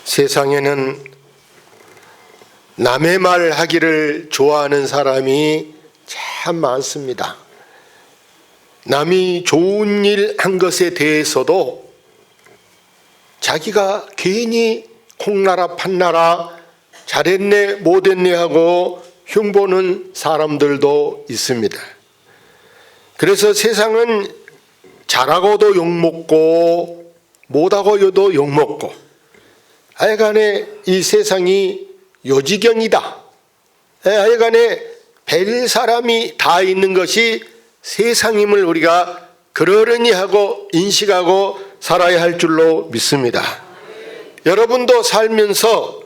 세상에는 남의 말 하기를 좋아하는 사람이 참 많습니다. 남이 좋은 일 한 것에 대해서도 자기가 괜히 콩나라 판나라 잘했네 못했네 하고 흉보는 사람들도 있습니다. 그래서 세상은 잘하고도 욕먹고 못하고도 욕먹고 하여간에 이 세상이 요지경이다. 하여간에 별 사람이 다 있는 것이 세상임을 우리가 그러려니 하고 인식하고 살아야 할 줄로 믿습니다. 여러분도 살면서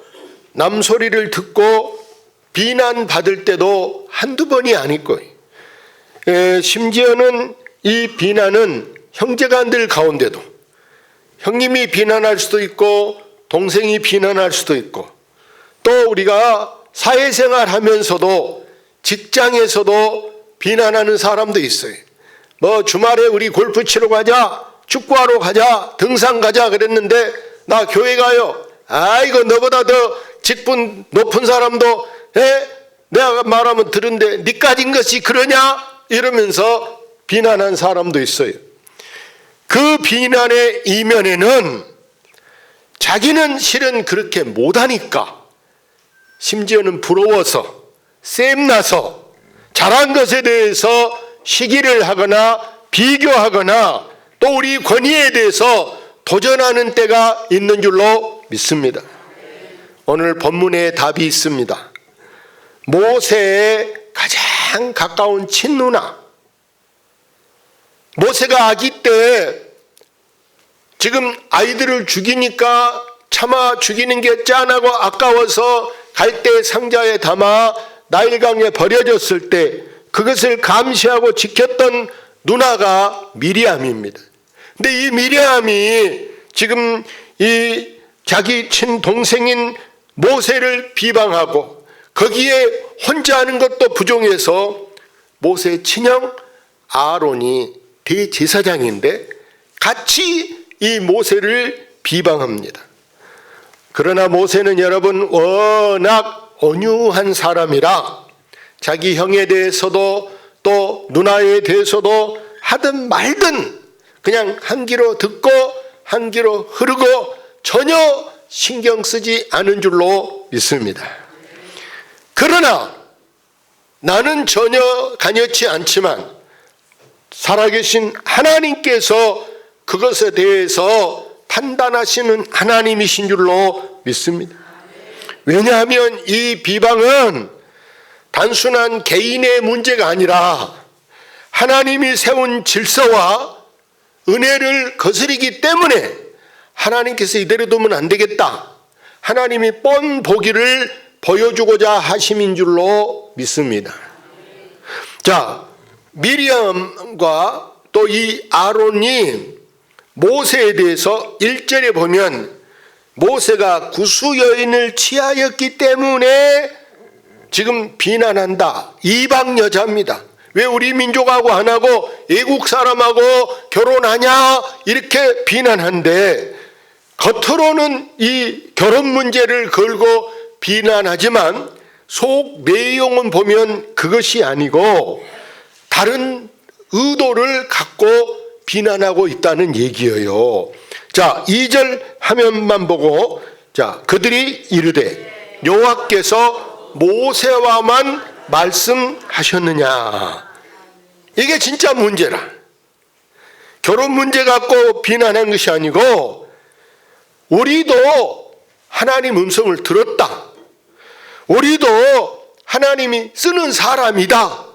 남 소리를 듣고 비난받을 때도 한두 번이 아닐 거예요. 심지어는 이 비난은 형제간들 가운데도 형님이 비난할 수도 있고 동생이 비난할 수도 있고 또 우리가 사회생활 하면서도 직장에서도 비난하는 사람도 있어요. 뭐 주말에 우리 골프 치러 가자, 축구하러 가자, 등산 가자 그랬는데 나 교회 가요. 아이고 너보다 더 직분 높은 사람도 내가 말하면 들은데 니까진 것이 그러냐? 이러면서 비난한 사람도 있어요. 그 비난의 이면에는 자기는 실은 그렇게 못하니까 심지어는 부러워서 쌤나서 잘한 것에 대해서 시기를 하거나 비교하거나 또 우리 권위에 대해서 도전하는 때가 있는 줄로 믿습니다. 오늘 본문에 답이 있습니다. 모세의 가장 가까운 친누나, 모세가 아기 때 지금 아이들을 죽이니까 차마 죽이는 게 짠하고 아까워서 갈대 상자에 담아 나일강에 버려졌을 때 그것을 감시하고 지켰던 누나가 미리암입니다. 근데 이 미리암이 지금 이 자기 친동생인 모세를 비방하고 거기에 혼자 하는 것도 부족해서 모세의 친형 아론이 대제사장인데 같이 이 모세를 비방합니다. 그러나 모세는 여러분 워낙 온유한 사람이라 자기 형에 대해서도 또 누나에 대해서도 하든 말든 그냥 한 귀로 듣고 한 귀로 흐르고 전혀 신경 쓰지 않은 줄로 믿습니다. 그러나 나는 전혀 가냘지 않지만 살아계신 하나님께서 그것에 대해서 판단하시는 하나님이신 줄로 믿습니다. 왜냐하면 이 비방은 단순한 개인의 문제가 아니라 하나님이 세운 질서와 은혜를 거스르기 때문에 하나님께서 이대로 두면 안 되겠다. 하나님이 뻔 보기를 보여주고자 하심인 줄로 믿습니다. 자, 미리암과 또 이 아론이 모세에 대해서 1절에 보면 모세가 구수 여인을 취하였기 때문에 지금 비난한다. 이방 여자입니다. 왜 우리 민족하고 안 하고 외국 사람하고 결혼하냐 이렇게 비난한데 겉으로는 이 결혼 문제를 걸고 비난하지만 속 내용은 보면 그것이 아니고 다른 의도를 갖고 비난하고 있다는 얘기예요. 자, 2절 화면만 보고 자, 그들이 이르되 여호와께서 모세와만 말씀하셨느냐. 이게 진짜 문제라. 결혼 문제 갖고 비난한 것이 아니고 우리도 하나님 음성을 들었다. 우리도 하나님이 쓰는 사람이다.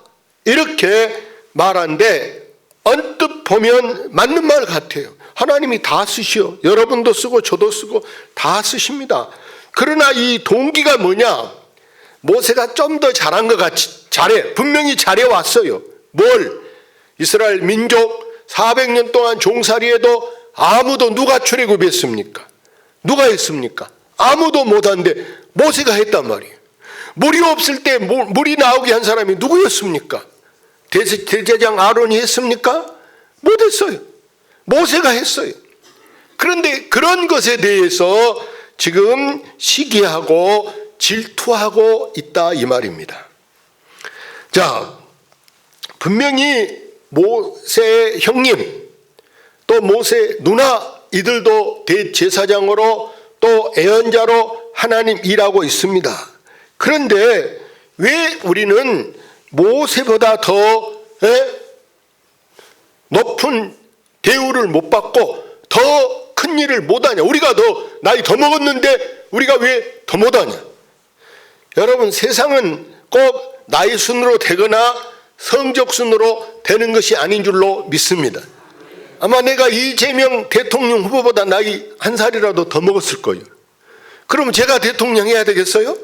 이렇게 말하는데 언뜻 보면 맞는 말 같아요. 하나님이 다 쓰시오. 여러분도 쓰고 저도 쓰고 다 쓰십니다. 그러나 이 동기가 뭐냐? 모세가 좀 더 잘한 것 같이 잘해. 분명히 잘해왔어요. 뭘? 이스라엘 민족 400년 동안 종살이해도 아무도 누가 출애굽했습니까? 누가 했습니까? 아무도 못한데 모세가 했단 말이에요. 물이 없을 때 물이 나오게 한 사람이 누구였습니까? 대제사장 아론이 했습니까? 못했어요. 모세가 했어요. 그런데 그런 것에 대해서 지금 시기하고 질투하고 있다 이 말입니다. 자, 분명히 모세 형님 또 모세 누나 이들도 대제사장으로 또 애언자로 하나님 일하고 있습니다. 그런데 왜 우리는 모세보다 더 높은 대우를 못 받고 더 큰 일을 못하냐? 우리가 더 나이 더 먹었는데 우리가 왜 더 못하냐? 여러분, 세상은 꼭 나이 순으로 되거나 성적 순으로 되는 것이 아닌 줄로 믿습니다. 아마 내가 이재명 대통령 후보보다 나이 한 살이라도 더 먹었을 거예요. 그럼 제가 대통령 해야 되겠어요?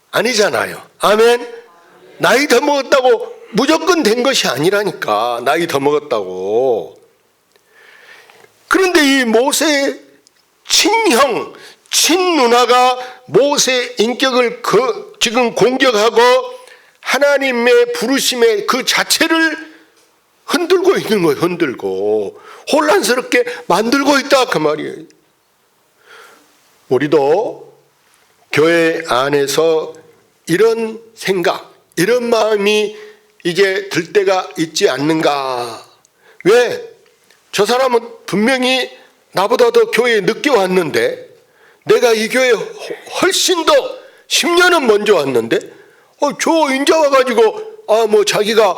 아니잖아요. 아멘. 나이 더 먹었다고 무조건 된 것이 아니라니까. 나이 더 먹었다고. 그런데 이 모세 친형, 친누나가 모세 인격을 지금 공격하고 하나님의 부르심의 그 자체를 흔들고 있는 거예요. 흔들고 혼란스럽게 만들고 있다 그 말이에요. 우리도 교회 안에서 이런 생각, 이런 마음이 이제 들 때가 있지 않는가. 왜? 저 사람은 분명히 나보다 더 교회에 늦게 왔는데, 내가 이 교회에 훨씬 더 10년은 먼저 왔는데 저 인자 와가지고 뭐 자기가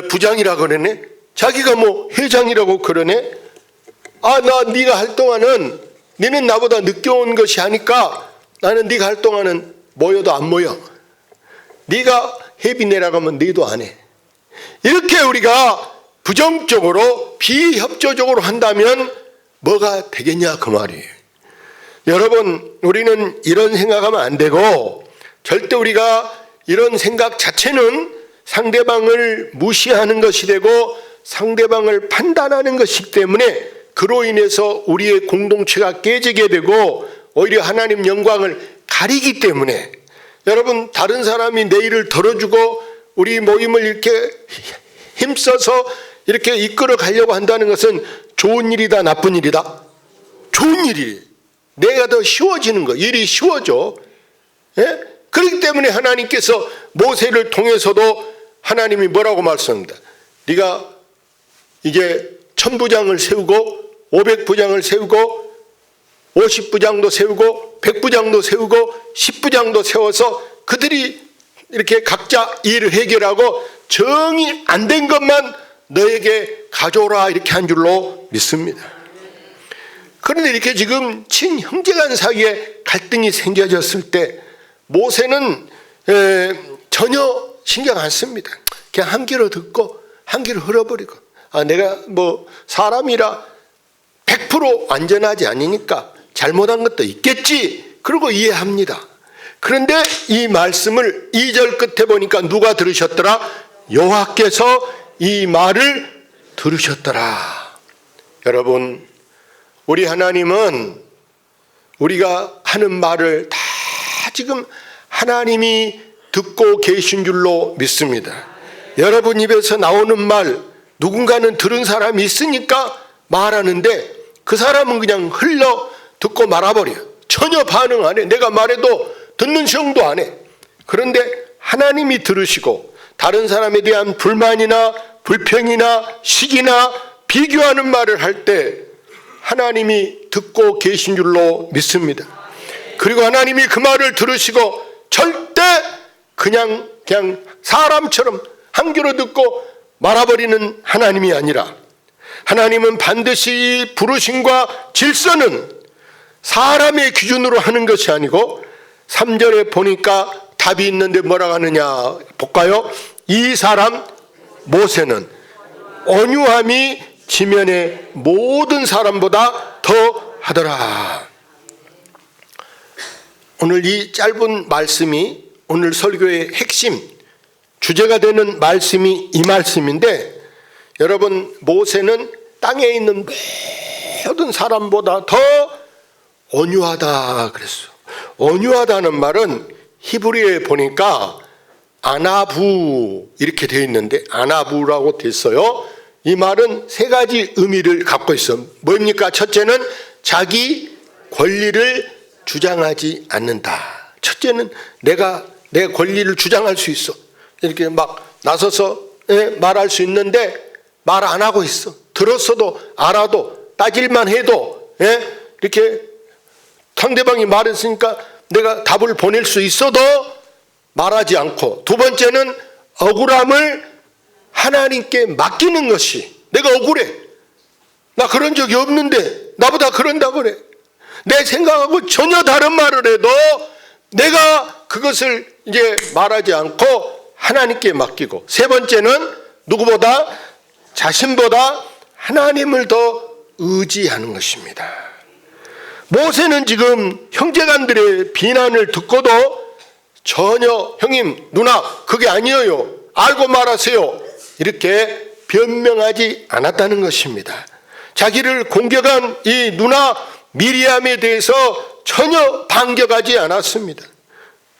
부장이라 그러네, 자기가 뭐 회장이라고 그러네. 나 네가 할 동안은, 너는 나보다 늦게 온 것이 하니까 나는 네가 할 동안은 모여도 안 모여. 네가 회비 내라고 하면 너도 안 해. 이렇게 우리가 부정적으로 비협조적으로 한다면 뭐가 되겠냐 그 말이에요. 여러분, 우리는 이런 생각하면 안 되고, 절대 우리가 이런 생각 자체는 상대방을 무시하는 것이 되고 상대방을 판단하는 것이기 때문에 그로 인해서 우리의 공동체가 깨지게 되고 오히려 하나님 영광을 가리기 때문에, 여러분, 다른 사람이 내 일을 덜어주고 우리 모임을 이렇게 힘써서 이렇게 이끌어 가려고 한다는 것은 좋은 일이다, 나쁜 일이다? 좋은 일이에요. 내가 더 쉬워지는 거, 일이 쉬워져. 예? 그렇기 때문에 하나님께서 모세를 통해서도 하나님이 뭐라고 말씀합니다. 네가 이제 1000부장을 세우고 500부장을 세우고 50부장도 세우고 100부장도 세우고 10부장도 세워서 그들이 이렇게 각자 일을 해결하고 정이 안 된 것만 너에게 가져오라, 이렇게 한 줄로 믿습니다. 그런데 이렇게 지금 친형제간 사이에 갈등이 생겨졌을 때 모세는 전혀 신경 안 씁니다. 그냥 한 귀로 듣고 한 귀로 흘러버리고, 내가 뭐 사람이라 100% 안전하지 않으니까 잘못한 것도 있겠지, 그러고 이해합니다. 그런데 이 말씀을 2절 끝에 보니까 누가 들으셨더라? 여호와께서 이 말을 들으셨더라. 여러분, 우리 하나님은 우리가 하는 말을 다 지금 하나님이 듣고 계신 줄로 믿습니다. 여러분 입에서 나오는 말, 누군가는 들은 사람이 있으니까 말하는데 그 사람은 그냥 흘러 듣고 말아버려요. 전혀 반응 안 해. 내가 말해도 듣는 시험도 안 해. 그런데 하나님이 들으시고 다른 사람에 대한 불만이나 불평이나 시기나 비교하는 말을 할 때 하나님이 듣고 계신 줄로 믿습니다. 그리고 하나님이 그 말을 들으시고 절대 그냥 사람처럼 한 귀로 듣고 말아버리는 하나님이 아니라, 하나님은 반드시 부르심과 질서는 사람의 기준으로 하는 것이 아니고, 3절에 보니까 답이 있는데 뭐라고 하느냐 볼까요? 이 사람 모세는 온유함이 지면의 모든 사람보다 더 하더라. 오늘 이 짧은 말씀이 오늘 설교의 핵심 주제가 되는 말씀이 이 말씀인데, 여러분, 모세는 땅에 있는 모든 사람보다 더 온유하다 그랬어요. 온유하다는 말은 히브리어에 보니까 아나부 이렇게 되어 있는데, 아나부라고 됐어요. 이 말은 세 가지 의미를 갖고 있어요. 뭡니까? 첫째는 자기 권리를 주장하지 않는다. 첫째는 내가 내 권리를 주장할 수 있어. 이렇게 막 나서서 말할 수 있는데 말 안 하고 있어. 들었어도 알아도 따질만 해도 이렇게 상대방이 말했으니까 내가 답을 보낼 수 있어도 말하지 않고, 두 번째는 억울함을 하나님께 맡기는 것이, 내가 억울해, 나 그런 적이 없는데 나보다 그런다 그래, 내 생각하고 전혀 다른 말을 해도 내가 그것을 이제 말하지 않고 하나님께 맡기고, 세 번째는 누구보다 자신보다 하나님을 더 의지하는 것입니다. 모세는 지금 형제간들의 비난을 듣고도 전혀 형님 누나 그게 아니에요, 알고 말하세요, 이렇게 변명하지 않았다는 것입니다. 자기를 공격한 이 누나 미리암에 대해서 전혀 반격하지 않았습니다.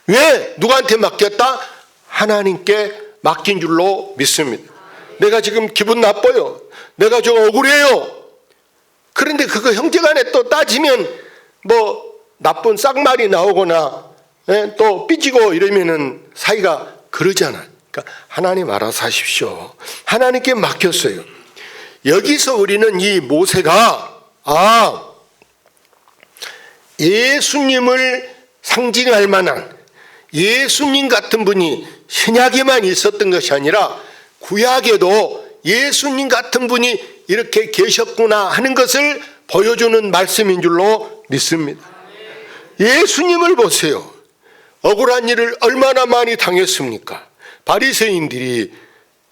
왜? 누구한테 맡겼다? 하나님께 맡긴 줄로 믿습니다. 내가 지금 기분 나빠요, 내가 좀 억울해요. 그런데 그거 형제간에 또 따지면 뭐 나쁜 쌍말이 나오거나 또 삐지고 이러면은 사이가 그러잖아. 그러니까 하나님 알아서 하십시오. 하나님께 맡겼어요. 여기서 우리는 이 모세가 예수님을 상징할 만한 예수님 같은 분이 신약에만 있었던 것이 아니라 구약에도 예수님 같은 분이 이렇게 계셨구나 하는 것을 보여주는 말씀인 줄로 믿습니다. 예수님을 보세요. 억울한 일을 얼마나 많이 당했습니까? 바리새인들이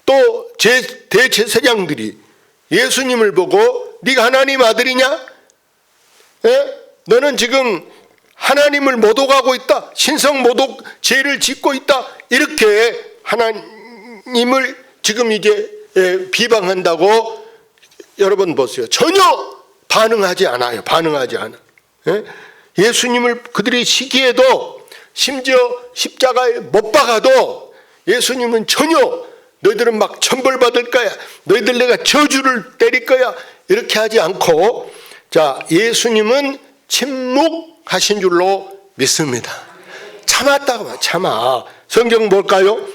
또 대제사장들이 예수님을 보고 네가 하나님 아들이냐? 너는 지금 하나님을 모독하고 있다, 신성 모독 죄를 짓고 있다, 이렇게 하나님을 지금 이제 비방한다고 여러분 보세요. 전혀 반응하지 않아요. 반응하지 않아. 예수님을 그들이 시기에도 심지어 십자가에 못 박아도 예수님은 전혀 너희들은 막 천벌받을 거야, 너희들 내가 저주를 때릴 거야, 이렇게 하지 않고, 자, 예수님은 침묵하신 줄로 믿습니다. 참았다고. 참아. 성경 볼까요?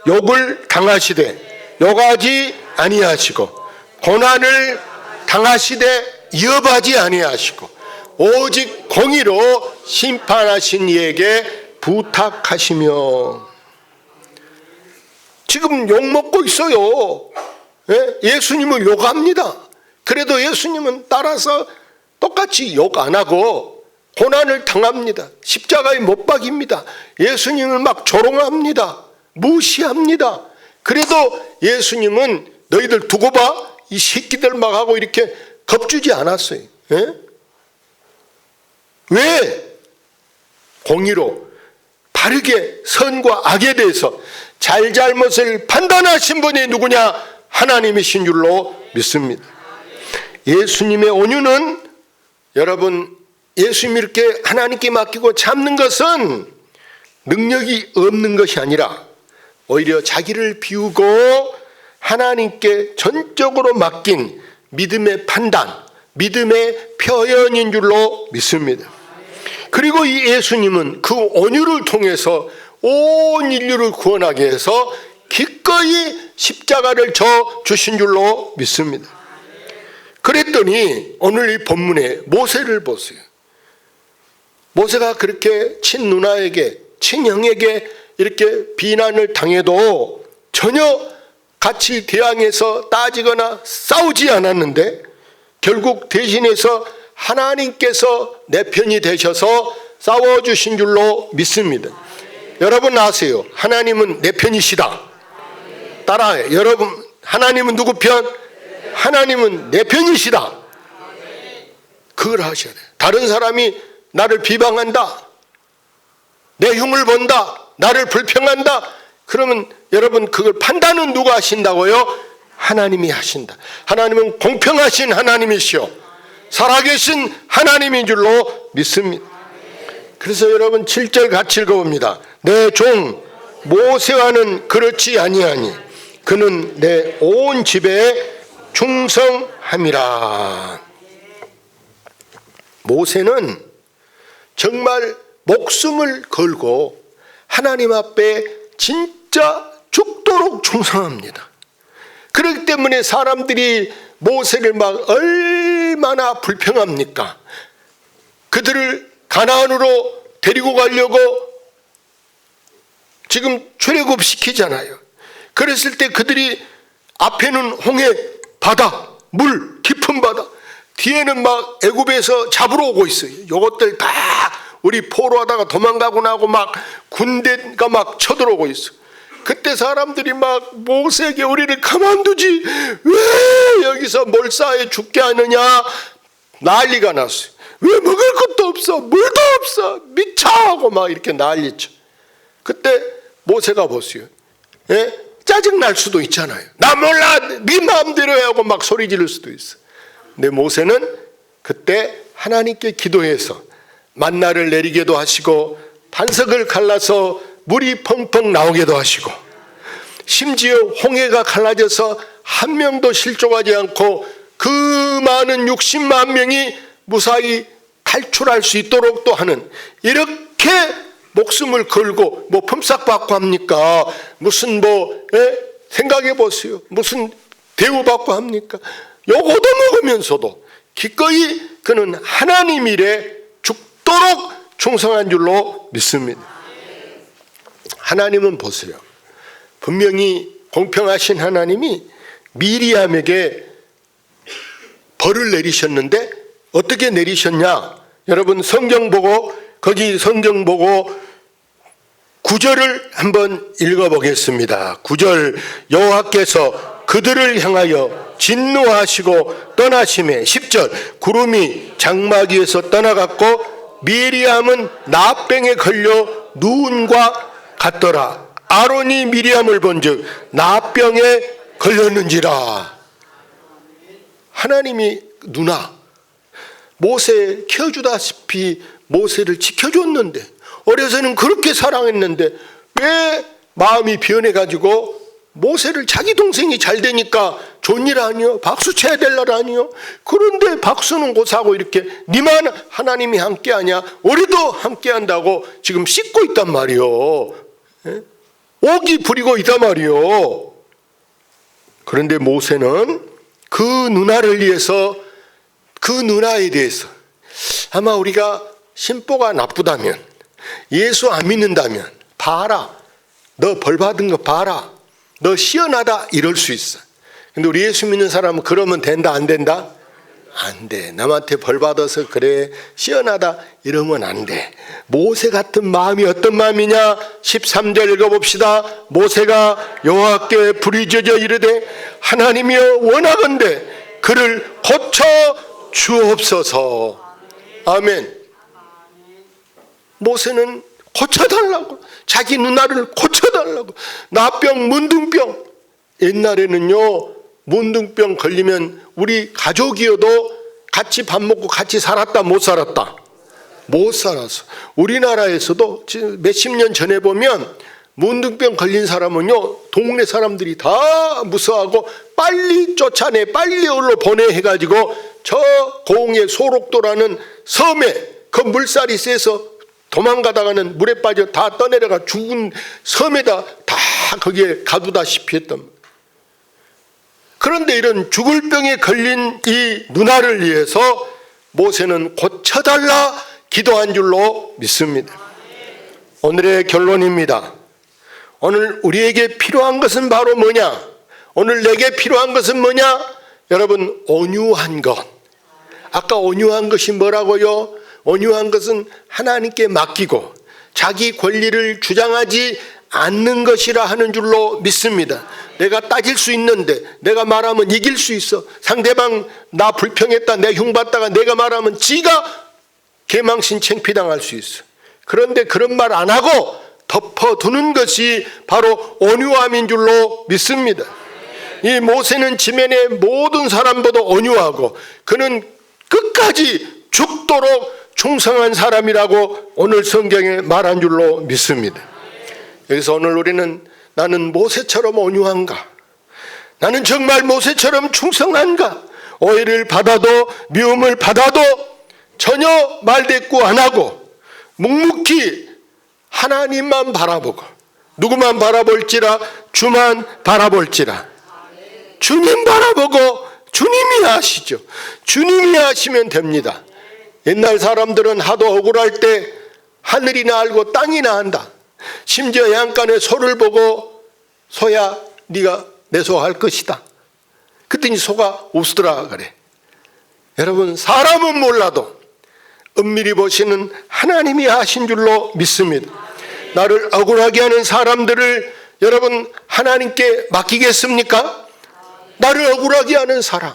욕을 당하시되 욕하지 아니하시고 고난을 당하시되 위협하지 아니하시고 오직 공의로 심판하신 이에게 부탁하시며. 지금 욕먹고 있어요. 예수님을 욕합니다. 그래도 예수님은 따라서 똑같이 욕 안 하고 고난을 당합니다. 십자가에 못 박입니다. 예수님을 막 조롱합니다. 무시합니다. 그래도 예수님은 너희들 두고 봐, 이 새끼들 막 하고 이렇게 겁주지 않았어요. 왜? 공의로 바르게 선과 악에 대해서 잘잘못을 판단하신 분이 누구냐? 하나님이신 줄로 믿습니다. 예수님의 온유는, 여러분, 예수님 이렇게 하나님께 맡기고 참는 것은 능력이 없는 것이 아니라 오히려 자기를 비우고 하나님께 전적으로 맡긴 믿음의 판단, 믿음의 표현인 줄로 믿습니다. 그리고 이 예수님은 그 온유를 통해서 온 인류를 구원하게 해서 기꺼이 십자가를 져 주신 줄로 믿습니다. 그랬더니 오늘 이 본문에 모세를 보세요. 모세가 그렇게 친누나에게, 친형에게 이렇게 비난을 당해도 전혀 같이 대항해서 따지거나 싸우지 않았는데 결국 대신해서 하나님께서 내 편이 되셔서 싸워주신 줄로 믿습니다. 여러분 아세요? 하나님은 내 편이시다. 따라해. 여러분, 하나님은 누구 편? 하나님은 내 편이시다. 그걸 하셔야 돼요. 다른 사람이 나를 비방한다, 내 흉을 본다, 나를 불평한다, 그러면 여러분 그걸 판단은 누가 하신다고요? 하나님이 하신다. 하나님은 공평하신 하나님이시오. 살아계신 하나님인 줄로 믿습니다. 그래서 여러분 7절 같이 읽어봅니다. 내 종 모세와는 그렇지 아니하니 그는 내 온 집에 충성함이라. 모세는 정말 목숨을 걸고 하나님 앞에 진짜 죽도록 충성합니다. 그렇기 때문에 사람들이 모세를 막 얼마나 불평합니까? 그들을 가나안으로 데리고 가려고 지금 출애굽시키잖아요. 그랬을 때 그들이 앞에는 홍해 바다, 물, 깊은 바다, 뒤에는 막 애굽에서 잡으러 오고 있어요. 요것들 다 우리 포로하다가 도망가고 나고 막 군대가 막 쳐들어오고 있어. 그때 사람들이 막 모세에게 우리를 가만두지 왜 여기서 몰사에 죽게 하느냐 난리가 났어요. 왜 먹을 것도 없어, 물도 없어, 미쳐 하고 막 이렇게 난리쳐. 그때 모세가 보세요. 예? 짜증 날 수도 있잖아요. 나 몰라, 네 마음대로 해 하고 막 소리 지를 수도 있어. 근데 모세는 그때 하나님께 기도해서 만나를 내리게도 하시고 반석을 갈라서 물이 펑펑 나오게도 하시고 심지어 홍해가 갈라져서 한 명도 실족하지 않고 그 많은 60만 명이 무사히 탈출할 수 있도록 또 하는, 이렇게 목숨을 걸고 뭐 품삯받고 합니까? 무슨 생각해 보세요. 무슨 대우받고 합니까? 요거도 먹으면서도 기꺼이 그는 하나님 일에 죽도록 충성한 줄로 믿습니다. 하나님은 보세요. 분명히 공평하신 하나님이 미리암에게 벌을 내리셨는데 어떻게 내리셨냐? 여러분 성경 보고, 거기 성경 보고 9절을 한번 읽어보겠습니다. 9절, 여호와께서 그들을 향하여 진노하시고 떠나심에. 10절, 구름이 장막 위에서 떠나갔고 미리암은 나병에 걸려 누운과 같더라. 아론이 미리암을 본즉 나병에 걸렸는지라. 하나님이 누나 모세 키워주다시피 모세를 지켜줬는데, 어려서는 그렇게 사랑했는데 왜 마음이 변해가지고 모세를 자기 동생이 잘 되니까 좋은 일 아니요, 박수 쳐야 될 날 아니요, 그런데 박수는 고사하고 이렇게 니만 하나님이 함께하냐, 우리도 함께한다고 지금 씻고 있단 말이요, 오기 부리고 있단 말이요. 그런데 모세는 그 누나를 위해서, 그 누나에 대해서, 아마 우리가 심보가 나쁘다면, 예수 안 믿는다면 봐라, 너 벌 받은 거 봐라, 너 시원하다 이럴 수 있어. 근데 우리 예수 믿는 사람은 그러면 된다 안 된다? 안 돼. 남한테 벌 받아서 그래 시원하다 이러면 안 돼. 모세 같은 마음이 어떤 마음이냐? 13절 읽어봅시다. 모세가 여호와께 부르짖어 이르되 하나님이여 원하건대 그를 고쳐 주옵소서. 아멘. 모세는 고쳐달라고, 자기 누나를 고쳐달라고. 나병, 문둥병. 옛날에는요, 문둥병 걸리면 우리 가족이어도 같이 밥 먹고 같이 살았다 못 살았다? 못 살았어. 우리나라에서도 몇십 년 전에 보면 문둥병 걸린 사람은요, 동네 사람들이 다 무서워하고 빨리 쫓아내, 빨리 얼로 보내 해가지고 저 고흥의 소록도라는 섬에, 그 물살이 세서 도망가다가는 물에 빠져 다 떠내려가 죽은 섬에다 다 거기에 가두다시피 했던. 그런데 이런 죽을 병에 걸린 이 누나를 위해서 모세는 고쳐달라 기도한 줄로 믿습니다. 오늘의 결론입니다. 오늘 우리에게 필요한 것은 바로 뭐냐? 오늘 내게 필요한 것은 뭐냐? 여러분, 온유한 것. 아까 온유한 것이 뭐라고요? 온유한 것은 하나님께 맡기고 자기 권리를 주장하지 않는 것이라 하는 줄로 믿습니다. 내가 따질 수 있는데, 내가 말하면 이길 수 있어. 상대방 나 불평했다, 내 흉받다가 내가 말하면 지가 개망신 창피당할 수 있어. 그런데 그런 말 안 하고 덮어두는 것이 바로 온유함인 줄로 믿습니다. 이 모세는 지면의 모든 사람보다 온유하고 그는 끝까지 죽도록 충성한 사람이라고 오늘 성경에 말한 줄로 믿습니다. 여기서 오늘 우리는 나는 모세처럼 온유한가? 나는 정말 모세처럼 충성한가? 오해를 받아도 미움을 받아도 전혀 말대꾸 안 하고 묵묵히 하나님만 바라보고, 누구만 바라볼지라? 주만 바라볼지라. 주님 바라보고 주님이 하시죠. 주님이 하시면 됩니다. 옛날 사람들은 하도 억울할 때 하늘이나 알고 땅이나 한다. 심지어 해안간에 소를 보고 소야 네가 내 소 할 것이다. 그랬더니 소가 웃더라 그래. 여러분, 사람은 몰라도 은밀히 보시는 하나님이 하신 줄로 믿습니다. 나를 억울하게 하는 사람들을 여러분 하나님께 맡기겠습니까? 나를 억울하게 하는 사람,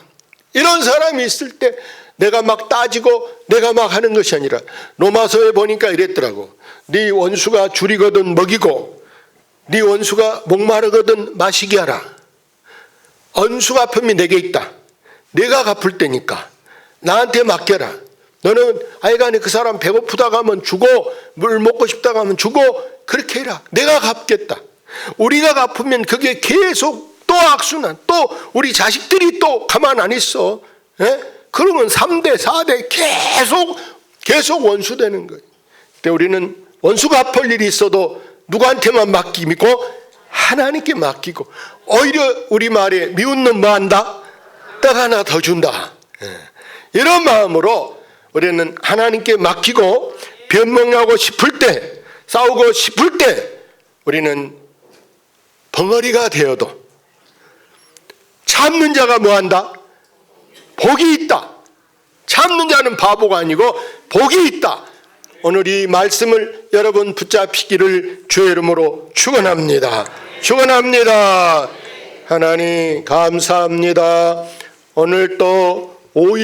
이런 사람이 있을 때 내가 막 따지고 내가 막 하는 것이 아니라, 로마서에 보니까 이랬더라고. 네 원수가 줄이거든 먹이고 네 원수가 목마르거든 마시게 하라. 원수 갚음이 내게 있다. 내가 갚을 때니까 나한테 맡겨라. 너는 하여간에 그 사람 배고프다가 하면 주고, 물 먹고 싶다가 하면 주고, 그렇게 해라. 내가 갚겠다. 우리가 갚으면 그게 계속 또 악순환, 또 우리 자식들이 또 가만 안 있어. 예? 그러면 3대 4대 계속 원수 되는 거예요. 근데 우리는 원수 갚을 일이 있어도 누구한테만 맡기고? 하나님께 맡기고, 오히려 우리 말에 미운 놈 뭐 한다? 떡 하나 더 준다. 이런 마음으로 우리는 하나님께 맡기고, 변명하고 싶을 때, 싸우고 싶을 때 우리는 벙어리가 되어도 참는 자가 뭐 한다? 복이 있다. 참는 자는 바보가 아니고 복이 있다. 오늘 이 말씀을 여러분 붙잡히기를 주의 이름으로 축원합니다. 축원합니다. 하나님 감사합니다. 오늘 또 5일